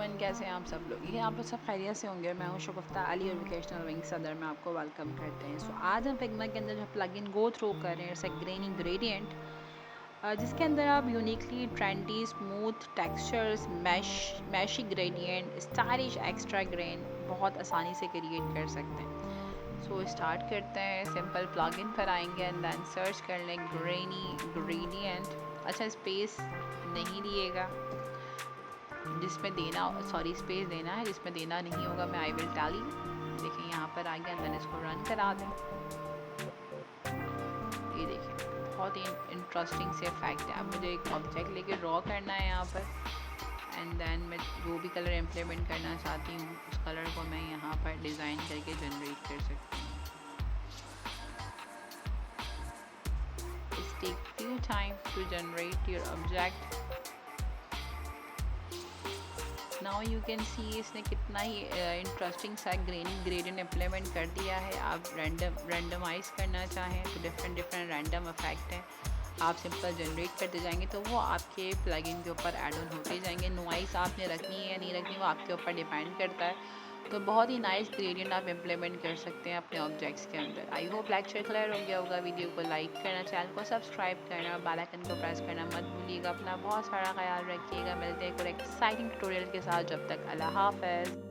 Everyone, कैसे हैं आप सब लोग? ये आप लोग सब खैरियत से होंगे। मैं हूं शगुफ्ता अली और वोकेशनल विंग सदर में आपको वेलकम करते हैं। सो आज हम फिग्मा के अंदर जो प्लगइन गो थ्रू कर रहे हैं इट्स ग्रेनी ग्रेडियंट, जिसके अंदर आप uniquely trendy smooth textures, meshy gradient, stylish extra grain बहुत आसानी से क्रिएट कर सकते हैं। सो स्टार्ट करते हैं। सिंपल प्लगइन पर आएंगे एंड देन सर्च कर लें ग्रेनी ग्रेडियंट। अच्छा, स्पेस नहीं दिएगा, जिसमें देना सॉरी स्पेस देना है, जिसमें देना नहीं होगा मैं आई विल टेल यू। देखिए यहाँ पर आ गया, देन इसको रन करा दें। ये देखिए बहुत ही इंटरेस्टिंग से इफेक्ट है। अब मुझे एक ऑब्जेक्ट लेके ड्रॉ करना है यहाँ पर एंड देन मैं जो भी कलर इम्प्लीमेंट करना चाहती हूँ उस कलर को मैं यहाँ पर डिज़ाइन करके जनरेट कर सकती हूँ। It takes few time to generate your object. Now you can see इसने कितना ही इंटरेस्टिंग सा ग्रेडियंट इम्प्लीमेंट कर दिया है। आप रैंडमाइज करना चाहें तो डिफरेंट रैंडम इफेक्ट हैं, आप सिंपल जनरेट करते जाएंगे तो वो आपके प्लगइन के ऊपर ऐड ऑन होते जाएंगे। नॉइस आपने रखनी है या नहीं रखनी वो आपके ऊपर डिपेंड करता है। तो बहुत ही नाइस ग्रेडियंट आप इम्प्लीमेंट कर सकते हैं अपने ऑब्जेक्ट्स के अंदर। आई होप लेक्चर क्लियर हो गया होगा। वीडियो को लाइक करना, चैनल को सब्सक्राइब करना और बेल आइकन को प्रेस करना मत भूलिएगा। अपना बहुत सारा ख्याल रखिएगा। मिलते हैं एक और एक्साइटिंग ट्यूटोरियल के साथ। जब तक अल्लाह हाफ़िज़।